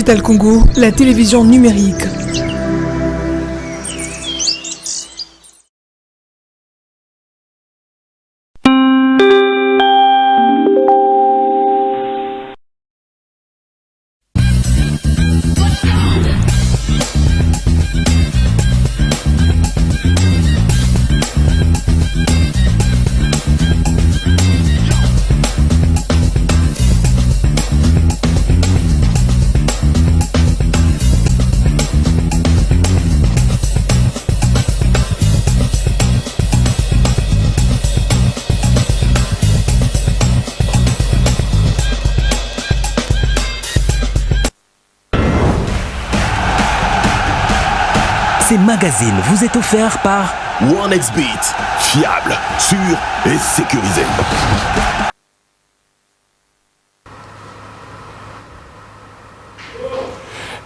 Digital Congo, la télévision numérique. Ces magazines vous est offert par OneXBet, fiable, sûr et sécurisé.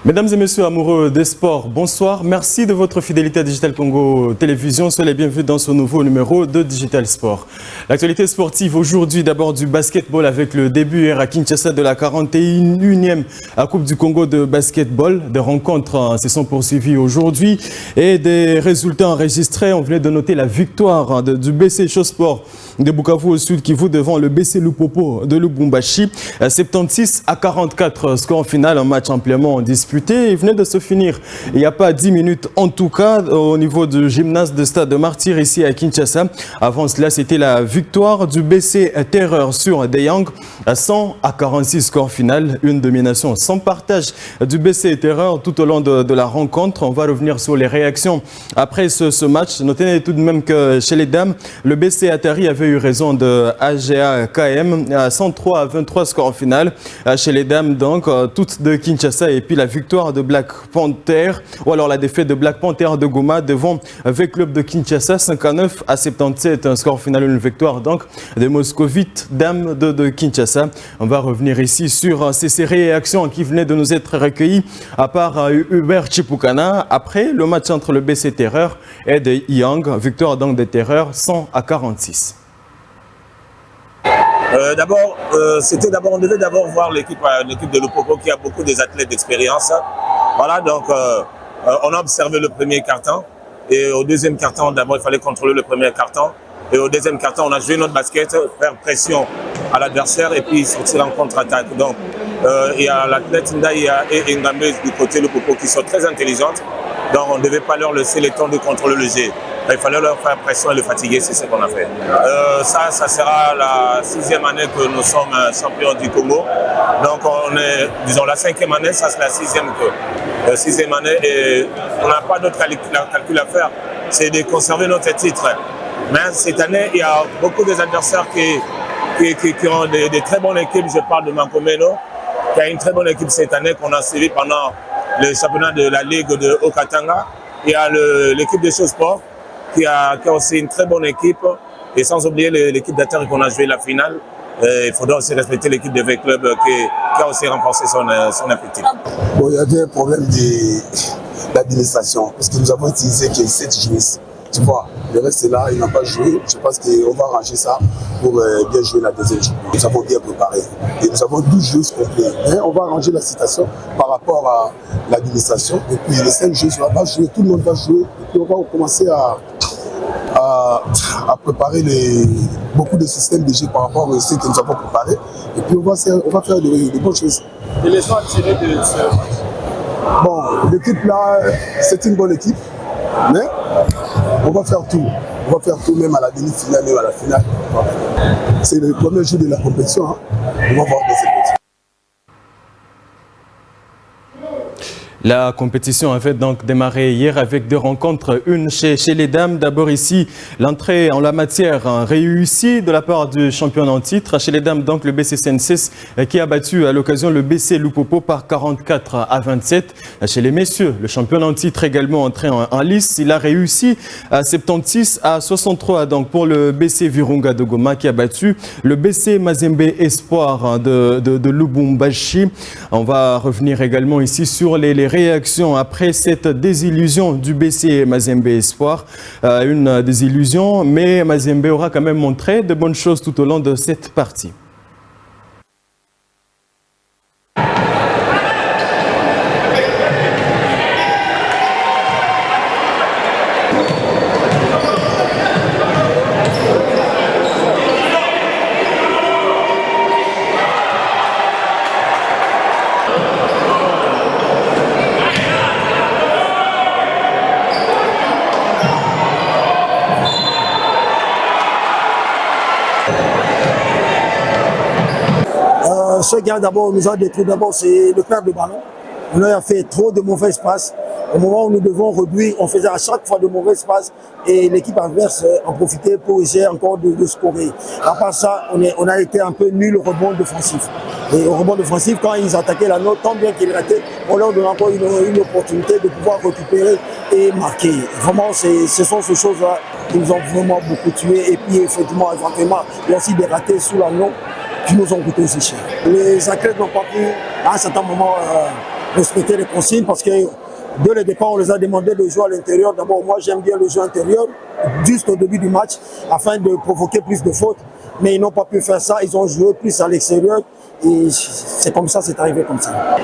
Mesdames et messieurs amoureux des sports, bonsoir. Merci de votre fidélité à Digital Congo Télévision. Soyez les bienvenus dans ce nouveau numéro de Digital Sport. L'actualité sportive aujourd'hui, d'abord du basketball avec le début hier à Kinshasa de la 41e Coupe du Congo de basketball. Des rencontres se sont poursuivies aujourd'hui et des résultats enregistrés. On venait de noter la victoire du BC Sport de Bukavu au Sud Kivu devant le BC Lupopo de Lubumbashi. 76-44 score final, un match amplement disputé. Il venait de se finir il n'y a pas 10 minutes en tout cas au niveau du gymnase de Stade de Martyr ici à Kinshasa. Avant cela, c'était la victoire du BC Terreur sur Deyang à 100-46 score final. Une domination sans partage du BC Terreur tout au long de la rencontre. On va revenir sur les réactions après ce match. Notez tout de même que chez les dames, le BC Atari avait eu raison de AGA KM à 103-23 score final. Chez les dames, donc, toutes de Kinshasa et puis la victoire de Black Panther ou alors la défaite de Black Panther de Goma devant V-Club de Kinshasa 59-77, un score final, une victoire donc des Moscovites dames de Kinshasa. On va revenir ici sur ces réactions qui venaient de nous être recueillies à part Hubert Chipukana après le match entre le BC Terreur et de Yang, victoire donc des Terreurs 100-46. On devait d'abord voir l'équipe de Lupopo qui a beaucoup des athlètes d'expérience. Voilà, donc on a observé le premier quart-temps et au deuxième quart-temps, d'abord il fallait contrôler le premier quart-temps et au deuxième quart-temps, on a joué notre basket, faire pression à l'adversaire et puis sortir en contre-attaque. Donc il y a l'athlète Ndaïa et Ngambe du côté Lupopo qui sont très intelligentes, donc on ne devait pas leur laisser le temps de contrôler le jeu. Il fallait leur faire pression et le fatiguer, c'est ce qu'on a fait. Ça sera la 6e année que nous sommes champions du Congo. Donc on est, disons, la 5e année, ça c'est la 6e année et on n'a pas d'autre calcul à faire, c'est de conserver notre titre. Mais cette année, il y a beaucoup d'adversaires qui ont des très bonnes équipes. Je parle de Mankomeno, qui a une très bonne équipe cette année qu'on a suivi pendant le championnat de la Ligue de Haut-Katanga. Il y a l'équipe de Sport qui a aussi une très bonne équipe, et sans oublier l'équipe d'Atari qu'on a joué la finale. Il faudra aussi respecter l'équipe de V-Club qui a aussi renforcé son effectif. Bon, il y avait un problème d'administration, parce que nous avons utilisé 7 joueuses. Tu vois, le reste est là, il n'a pas joué. Je pense qu'on va arranger ça pour bien jouer la deuxième journée. Nous avons bien préparé. Et nous avons 12 joueuses complètes. Mais on va arranger la situation par rapport à l'administration. Et puis les 5 joueuses, on va jouer, tout le monde va jouer. Et puis on va commencer à préparer beaucoup de systèmes de jeu par rapport à ce que nous avons préparé. Et puis on va faire de bonnes choses. Et les gens tirés de ce match? Bon, l'équipe là, c'est une bonne équipe. Mais on va faire tout. On va faire tout, même à la demi-finale, même à la finale. C'est le premier jour de la compétition. Hein. On va voir des équipes. La compétition avait donc démarré hier avec 2 rencontres, une chez les dames. D'abord ici, l'entrée en la matière réussie de la part du champion en titre. Chez les dames, donc le BC Senses qui a battu à l'occasion le BC Lupopo par 44-27. Chez les messieurs, le champion en titre également entré en lice. Il a réussi à 76-63 donc pour le BC Virunga de Goma qui a battu le BC Mazembe Espoir de Lubumbashi. On va revenir également ici sur les réactions après cette désillusion du BC Mazembe Espoir. Une désillusion, mais Mazembe aura quand même montré de bonnes choses tout au long de cette partie. ce qui a d'abord nous a détruit, d'abord, c'est le perte de ballon. On a fait trop de mauvais espaces. Au moment où nous devons réduire, on faisait à chaque fois de mauvais espaces et l'équipe adverse en profitait pour essayer encore de scorer. À part ça, on a été un peu nul au rebond défensif. Et au rebond défensif, quand ils attaquaient la note, tant bien qu'ils rataient, on leur donne encore une opportunité de pouvoir récupérer et marquer. Vraiment, ce sont ces choses-là qui nous ont vraiment beaucoup tués. Et puis, effectivement, éventuellement, il y a aussi des ratés sous la note qui nous ont coûté aussi cher. Les athlètes n'ont pas pu, à un certain moment, respecter les consignes parce que dès le départ, on les a demandé de jouer à l'intérieur. D'abord, moi, j'aime bien le jeu intérieur, juste au début du match, afin de provoquer plus de fautes. Mais ils n'ont pas pu faire ça. Ils ont joué plus à l'extérieur. Et c'est comme ça, c'est arrivé comme ça.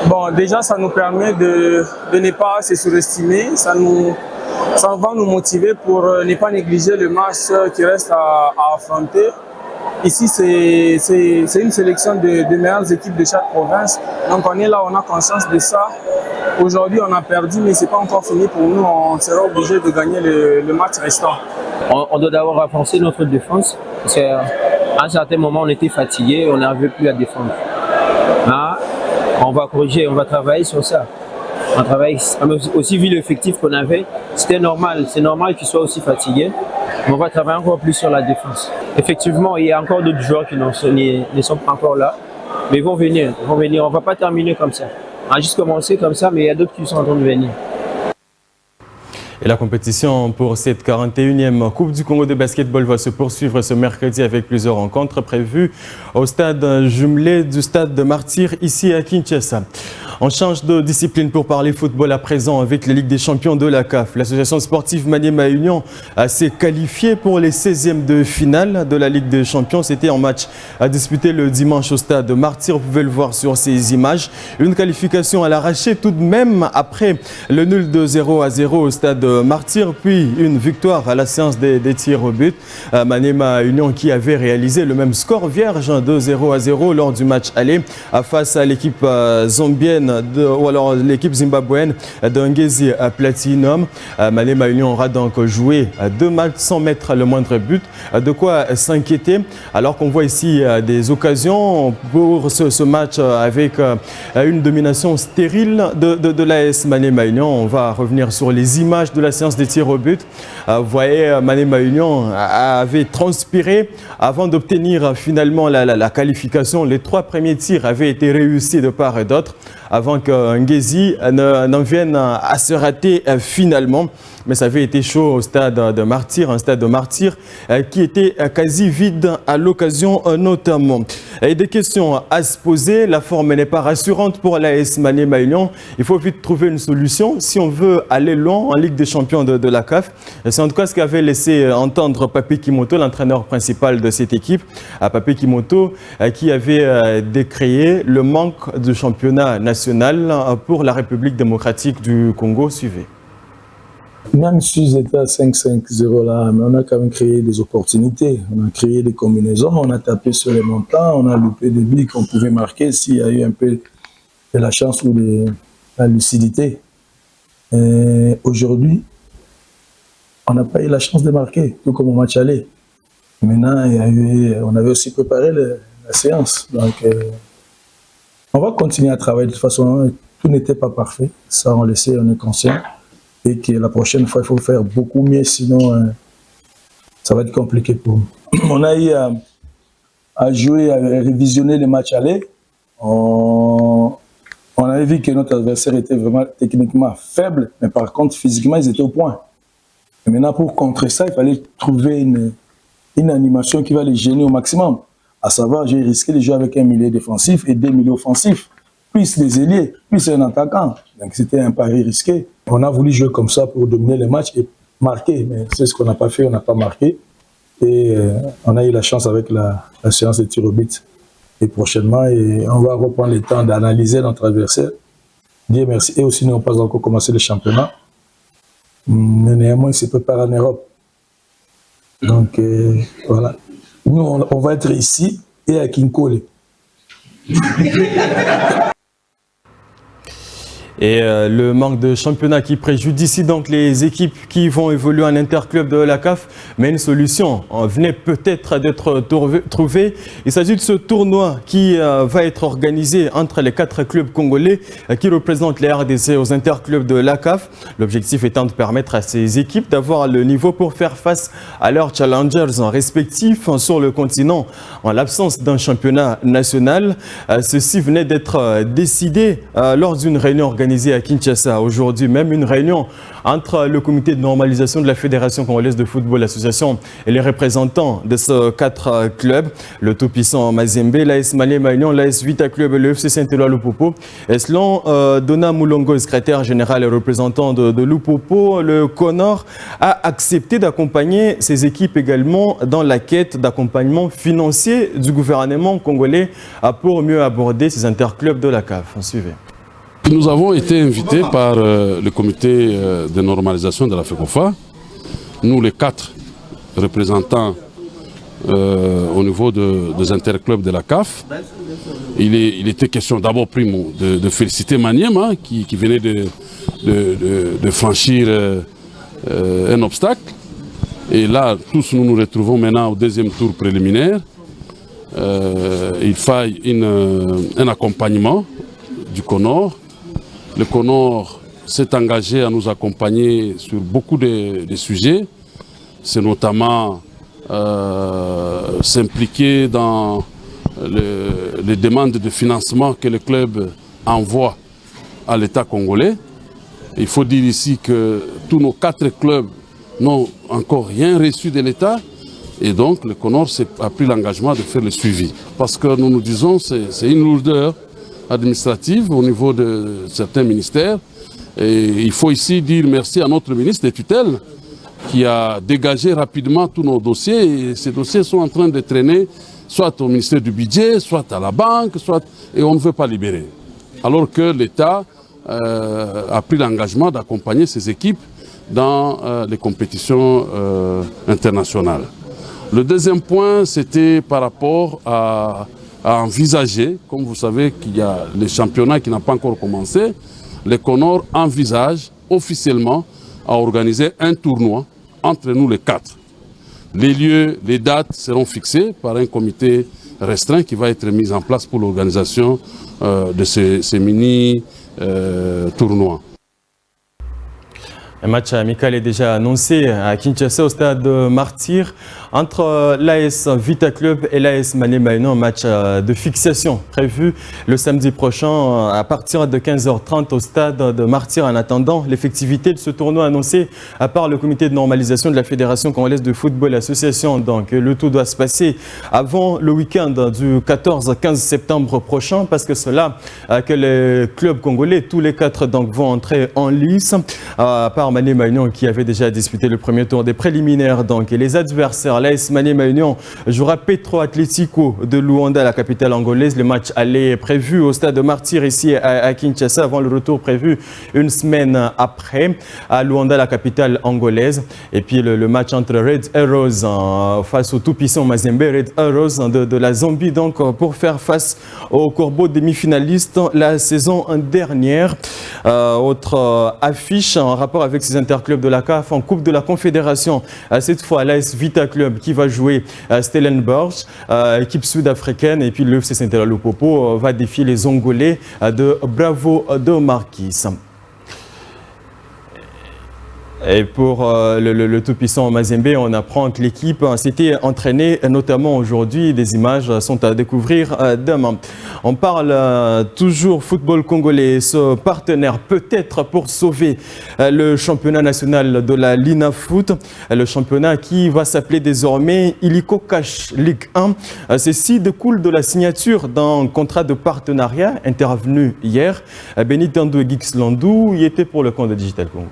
Bon, déjà, ça nous permet de ne pas se surestimer. Ça va nous motiver pour ne pas négliger le match qui reste à affronter. Ici, c'est une sélection de meilleures équipes de chaque province. Donc, on est là, on a conscience de ça. Aujourd'hui, on a perdu, mais ce n'est pas encore fini pour nous. On sera obligé de gagner le match restant. On doit d'abord renforcer notre défense. Parce qu'à un certain moment, on était fatigué, on n'arrivait plus à défendre. Là, on va corriger, on va travailler sur ça. On travaille aussi vu l'effectif qu'on avait. C'était normal, c'est normal qu'ils soient aussi fatigués. Mais on va travailler encore plus sur la défense. Effectivement, il y a encore d'autres joueurs qui ne sont pas encore là. Mais ils vont venir, on ne va pas terminer comme ça. On a juste commencé comme ça, mais il y a d'autres qui sont en train de venir. Et la compétition pour cette 41e Coupe du Congo de basketball va se poursuivre ce mercredi avec plusieurs rencontres prévues au stade jumelé du stade de Martyr ici à Kinshasa. On change de discipline pour parler football à présent avec la Ligue des champions de la CAF. L'association sportive Maniema Union s'est qualifiée pour les 16e de finale de la Ligue des champions. C'était un match à disputer le dimanche au stade de Martyr. Vous pouvez le voir sur ces images. Une qualification à l'arraché tout de même après le nul de 0-0 au stade de Martyr, puis une victoire à la séance des tirs au but. Maniema Union qui avait réalisé le même score vierge de 0-0 lors du match aller face à l'équipe zambienne ou alors l'équipe zimbabwéenne de Ngezi Platinum. Maniema Union aura donc joué 2 matchs sans mettre le moindre but. De quoi s'inquiéter alors qu'on voit ici des occasions pour ce match avec une domination stérile de l'AS Maniema Union. On va revenir sur les images de la séance des tirs au but. Vous voyez, Maniema Union avait transpiré avant d'obtenir finalement la qualification. Les 3 premiers tirs avaient été réussis de part et d'autre avant que Ngezi n'en vienne à se rater finalement. Mais ça avait été chaud au stade de Martyr, un stade de Martyr qui était quasi vide à l'occasion notamment. Et des questions à se poser, la forme n'est pas rassurante pour l'AS Maniema Union. Il faut vite trouver une solution si on veut aller loin en Ligue des champions de la CAF. C'est en tout cas ce qu'avait laissé entendre Papi Kimoto, l'entraîneur principal de cette équipe. Papi Kimoto qui avait décrié le manque de championnat national pour la République démocratique du Congo. Suivez. Même si ils étaient à 5-5-0 là, mais on a quand même créé des opportunités. On a créé des combinaisons, on a tapé sur les montants, on a loupé des buts qu'on pouvait marquer s'il y a eu un peu de la chance ou de la lucidité. Aujourd'hui, on n'a pas eu la chance de marquer, tout comme au match aller. Maintenant, on avait aussi préparé la séance. Donc, on va continuer à travailler. De toute façon, tout n'était pas parfait. Ça, on le sait, on est conscient. Et que la prochaine fois, il faut faire beaucoup mieux, sinon ça va être compliqué pour nous. On a eu à jouer, à révisionner les matchs aller. On avait vu que notre adversaire était vraiment techniquement faible, mais par contre, physiquement, ils étaient au point. Et maintenant, pour contrer ça, il fallait trouver une animation qui va les gêner au maximum. À savoir, j'ai risqué de jouer avec un milieu défensif et 2 milieux offensifs, plus les ailiers, plus un attaquant. Donc c'était un pari risqué. On a voulu jouer comme ça pour dominer les matchs et marquer, mais c'est ce qu'on n'a pas fait, on n'a pas marqué. Et on a eu la chance avec la séance de tir au but. Et prochainement, on va reprendre le temps d'analyser notre adversaire. Dieu merci. Et aussi, nous n'avons pas encore commencé le championnat. Mais néanmoins, il se prépare en Europe. Donc voilà. Nous, on va être ici et à Kinkole. Et le manque de championnat qui préjudicie donc les équipes qui vont évoluer en interclub de la CAF, mais une solution venait peut-être d'être trouvée. Il s'agit de ce tournoi qui va être organisé entre les 4 clubs congolais qui représentent les RDC aux interclubs de la CAF. L'objectif étant de permettre à ces équipes d'avoir le niveau pour faire face à leurs challengers respectifs sur le continent en l'absence d'un championnat national. Ceci venait d'être décidé lors d'une réunion organisée à Kinshasa aujourd'hui, même une réunion entre le comité de normalisation de la Fédération congolaise de football, l'association et les représentants de ces 4 clubs, le tout-puissant Mazembe, l'AS Maniema Union, l'AS Vita Club et le FC Saint-Éloi Lupopo. Et selon Dona Moulongo, secrétaire général et représentant de Lupopo, le CONOR a accepté d'accompagner ces équipes également dans la quête d'accompagnement financier du gouvernement congolais pour mieux aborder ces interclubs de la CAF. Suivez. Nous avons été invités par le comité de normalisation de la FECOFA, nous les 4 représentants au niveau des interclubs de la CAF. Il était question d'abord primo de féliciter Maniema qui venait de franchir un obstacle. Et là, tous nous nous retrouvons maintenant au deuxième tour préliminaire. Il faille un accompagnement du CONOR. Le CONOR s'est engagé à nous accompagner sur beaucoup de sujets. C'est notamment s'impliquer dans les demandes de financement que le club envoie à l'État congolais. Il faut dire ici que tous nos 4 clubs n'ont encore rien reçu de l'État. Et donc le CONOR a pris l'engagement de faire le suivi. Parce que nous nous disons que c'est une lourdeur administrative au niveau de certains ministères. Et il faut ici dire merci à notre ministre des tutelles qui a dégagé rapidement tous nos dossiers. Et ces dossiers sont en train de traîner soit au ministère du budget, soit à la banque, et on ne veut pas libérer. Alors que l'État a pris l'engagement d'accompagner ces équipes dans les compétitions internationales. Le deuxième point, c'était par rapport à envisager, comme vous savez qu'il y a les championnats qui n'ont pas encore commencé, le CONOR envisage officiellement à organiser un tournoi entre nous les 4. Les lieux, les dates seront fixées par un comité restreint qui va être mis en place pour l'organisation de ces mini-tournois. Un match amical est déjà annoncé à Kinshasa au stade Martyr entre l'AS Vita Club et l'AS Maniema Union, un match de fixation prévu le samedi prochain à partir de 15h30 au stade de Martyr. En attendant l'effectivité de ce tournoi annoncé par le comité de normalisation de la Fédération congolaise de football association. Donc le tout doit se passer avant le week-end du 14-15 septembre prochain parce que cela que les clubs congolais, tous les 4 donc, vont entrer en lice à part Maniema Union qui avait déjà disputé le premier tour des préliminaires. Donc, et les adversaires, l'AS Maniema Union jouera Petro Atlético de Luanda, la capitale angolaise. Le match allait prévu au stade de Martyr ici à Kinshasa avant le retour prévu une semaine après à Luanda, la capitale angolaise. Et puis le match entre Red Arrows face au tout-puissant Mazembe, Red Arrows de la Zambie, donc pour faire face aux Corbeaux demi-finalistes la saison dernière. Autre affiche en rapport avec ces interclubs de la CAF en Coupe de la Confédération. Cette fois, l'AS Vita Club qui va jouer Stellenbosch, équipe sud-africaine, et puis le FC Saint-Éloi Lupopo va défier les Angolais de Bravo de Marquis. Et pour le tout-puissant Mazembe, on apprend que l'équipe s'était entraînée, notamment aujourd'hui. Des images sont à découvrir demain. On parle toujours football congolais, ce partenaire peut-être pour sauver le championnat national de la Lina Foot, le championnat qui va s'appeler désormais Illico Cash Ligue 1. Ceci découle de la signature d'un contrat de partenariat intervenu hier. Benitando Gixlandou y était pour le compte de Digital Congo.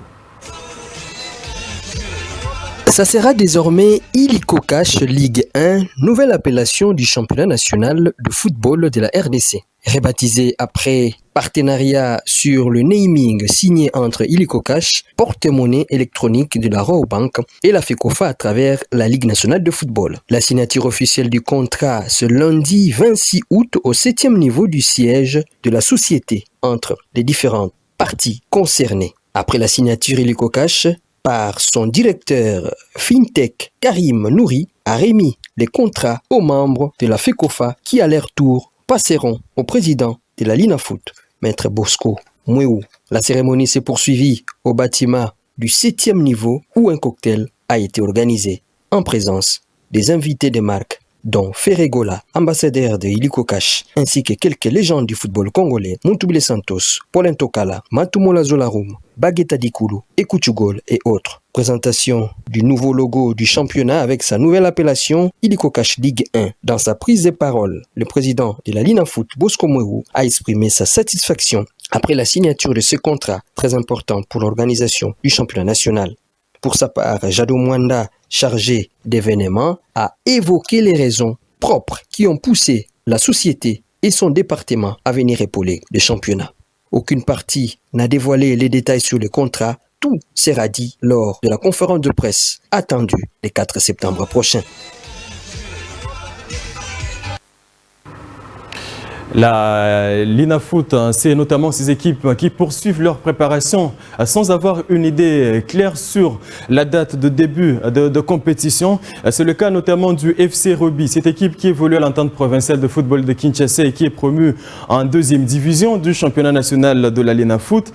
Ça sera désormais Illico Cash Ligue 1, nouvelle appellation du championnat national de football de la RDC. Rebaptisé après partenariat sur le naming signé entre Illico Cash, porte-monnaie électronique de la Rabobank et la FECOFA à travers la Ligue nationale de football. La signature officielle du contrat ce lundi 26 août au 7e niveau du siège de la société entre les différentes parties concernées. Après la signature Illiko Cash, par son directeur FinTech Karim Nouri, a remis les contrats aux membres de la FECOFA qui à leur tour passeront au président de la Linafoot, Maître Bosco Mouéou. La cérémonie s'est poursuivie au bâtiment du 7e niveau où un cocktail a été organisé en présence des invités de marque dont Ferregola, ambassadeur de Illiko Cash, ainsi que quelques légendes du football congolais, Muntubile Santos, Paulin Tokala, Matumola Zolarum, Bagueta Dikulu, Ekuchugol et autres. Présentation du nouveau logo du championnat avec sa nouvelle appellation Illiko Cash Ligue 1. Dans sa prise de parole, le président de la Linafoot, Bosco Mouéou, a exprimé sa satisfaction après la signature de ce contrat très important pour l'organisation du championnat national. Pour sa part, Jado Mwanda, chargé d'événements, a évoqué les raisons propres qui ont poussé la société et son département à venir épauler le championnat. Aucune partie n'a dévoilé les détails sur le contrat. Tout sera dit lors de la conférence de presse attendue le 4 septembre prochain. La Linafoot, c'est notamment ces équipes qui poursuivent leur préparation sans avoir une idée claire sur la date de début de compétition. C'est le cas notamment du FC Roby, cette équipe qui évolue à l'entente provinciale de football de Kinshasa et qui est promue en 2e division du championnat national de la Linafoot.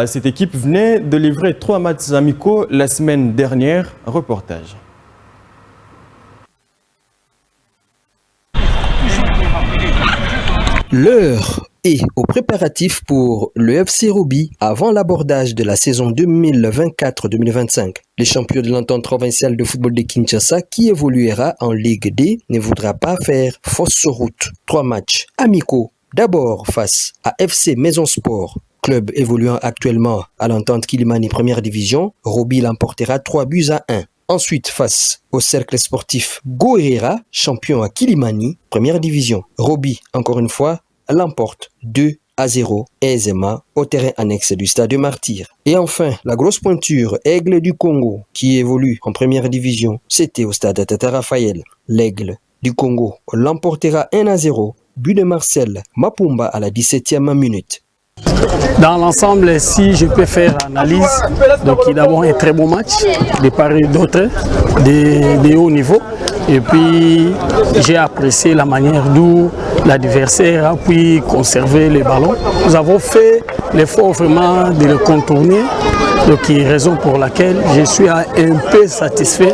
Cette équipe venait de livrer 3 matchs amicaux la semaine dernière. Reportage. L'heure est aux préparatifs pour le FC Roby avant l'abordage de la saison 2024-2025. Les champions de l'entente provinciale de football de Kinshasa, qui évoluera en Ligue D, ne voudra pas faire fausse route. 3 matchs amicaux, d'abord face à FC Maison Sport, club évoluant actuellement à l'entente Kilimani première division. Roby l'emportera 3-1. Ensuite, face au cercle sportif Goerera, champion à Kilimani, première division. Roby, encore une fois, l'emporte 2-0 aisément au terrain annexe du Stade Martyr. Et enfin, la grosse pointure, Aigle du Congo, qui évolue en première division, c'était au Stade Tata Raphaël. L'Aigle du Congo l'emportera 1-0, but de Marcel Mapumba à la 17e minute. Dans l'ensemble, si je peux faire l'analyse, donc il y a d'abord un très bon match, de part et d'autre, de haut niveau. Et puis j'ai apprécié la manière dont l'adversaire a pu conserver les ballons. Nous avons fait l'effort vraiment de le contourner, donc raison pour laquelle je suis un peu satisfait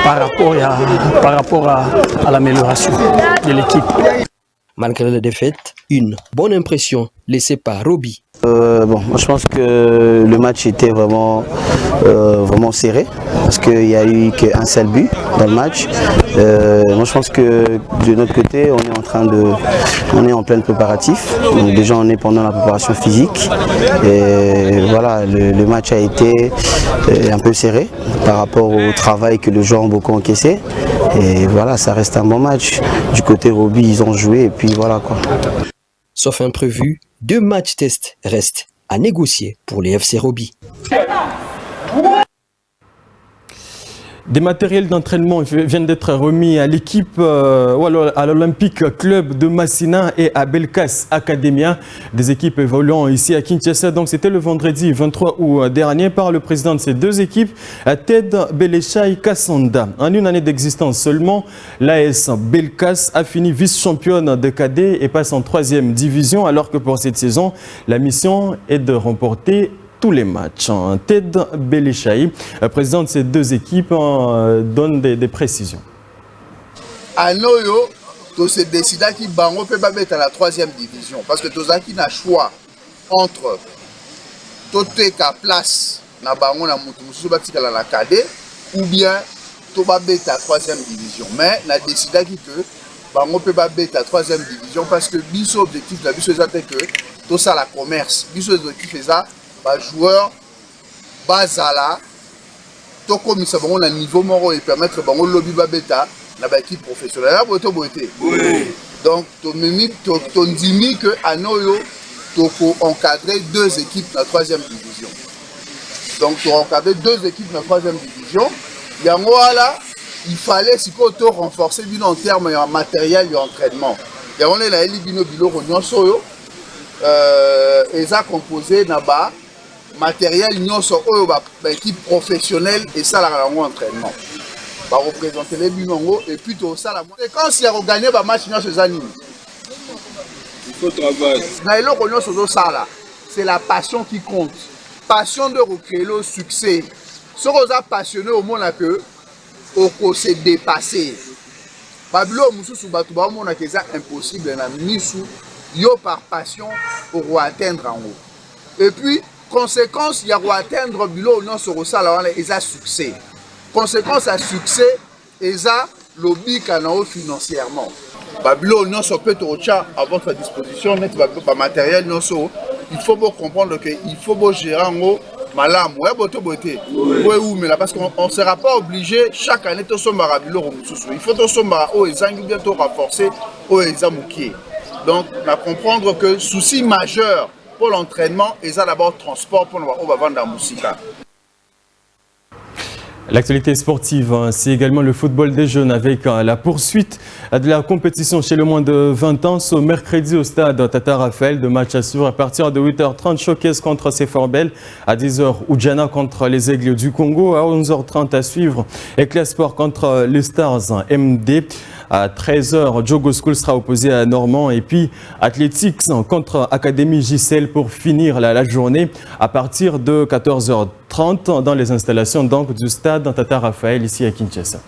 par rapport à l'amélioration de l'équipe. Malgré la défaite, une bonne impression laissée par Roby. Moi je pense que le match était vraiment serré parce qu'il n'y a eu qu'un seul but dans le match. Moi je pense que de notre côté on est en plein préparatif. Donc déjà on est pendant la préparation physique et voilà, le match a été un peu serré par rapport au travail que les joueurs ont beaucoup encaissé. Et voilà, ça reste un bon match. Du côté Roby, ils ont joué et puis voilà quoi. Sauf imprévu, 2 matchs tests restent à négocier pour les FC Roby. Des matériels d'entraînement viennent d'être remis à l'équipe à l'Olympique Club de Massina et à Belkas Academia, des équipes évoluant ici à Kinshasa. Donc c'était le vendredi 23 août dernier par le président de ces 2 équipes, Ted Beleshai Kassonda. En une année d'existence seulement, l'AS Belkas a fini vice-championne de cadet et passe en 3e division, alors que pour cette saison, la mission est de remporter tous les matchs. Ted Beleshai, président de ces 2 équipes, donne des précisions. À Noyo, tu se décides qu'il bango peut pas mettre à la 3e division parce que tu as un choix entre tu ta place na bango na mutu mususu batikala na cadet ou bien tu vas mettre à la 3e division. Mais na décidé que bango peut pas mettre à la 3e division parce que biso objectif la biso c'est que tout ça la commerce, biso objectif ça ba joueur bazala to komisa bango na niveau moko et permettre bango lobby ba beta na ba équipe professionnelle la boto boté. Donc to mimi to ndimi que anoyo to ko encadrer 2 équipes na 3e division. Donc to encadrer 2 équipes na 3e division. Yango wala il fallait si ko to renforcer bino en termes de matériel et entraînement. Yango la eli bino bilo nyonso yo eza composé na ba matériel nyonso oyo équipe professionnelle et ça la entraînement va représenter les binongo et puis tout ça la quand si a gagné ba match nyonso zani il faut travailler na eloko nyonso ça là c'est la passion qui compte passion de recréer le succès ce qu'on a passionné au monde que au se dépasser babilo mususu batu ba mona que ça impossible na misu yo par passion pour atteindre en haut et puis conséquence il y a atteindre bilo non sur ça là et ça succès conséquence à succès et ça lobby canao financièrement babilo non sur peut à votre disposition net ba matériel non sur il faut bien comprendre que il faut bien gérer en haut malam ouais beauté ouais ou mais là parce qu'on sera pas obligé chaque année to somba babilo il faut to somba oh ils ont bientôt renforcer oh ils ont donc on va comprendre que souci majeur pour l'entraînement et ça d'abord transport pour on va vendre la musique. L'actualité sportive, c'est également le football des jeunes avec la poursuite de la compétition chez le moins de 20 ans. Ce mercredi au stade Tata Raphaël, de match à suivre à partir de 8h30, Showcase contre Seforbel, à 10h Oudjana contre les Aigles du Congo, à 11h30 à suivre Éclat Sport contre les Stars MD. À 13h, Jogo School sera opposé à Normand et puis Athletics contre Académie JCL pour finir la journée à partir de 14h30 dans les installations donc, du stade Tata Raphaël ici à Kinshasa.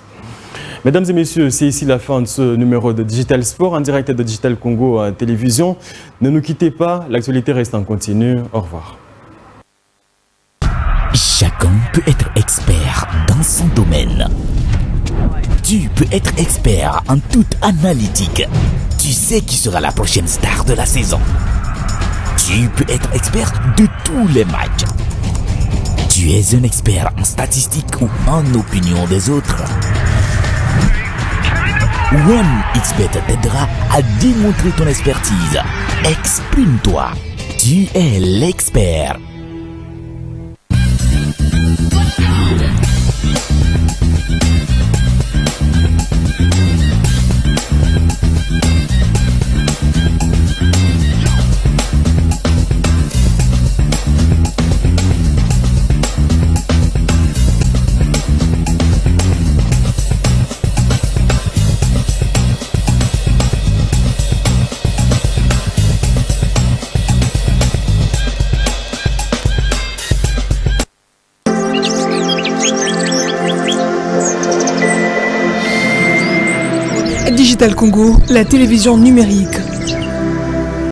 Mesdames et messieurs, c'est ici la fin de ce numéro de Digital Sport en direct de Digital Congo Télévision. Ne nous quittez pas, l'actualité reste en continu. Au revoir. Chacun peut être expert dans son domaine. Tu peux être expert en toute analytique. Tu sais qui sera la prochaine star de la saison. Tu peux être expert de tous les matchs. Tu es un expert en statistiques ou en opinion des autres. OneXBet t'aidera à démontrer ton expertise. Exprime-toi. Tu es l'expert. Digital Congo, la télévision numérique.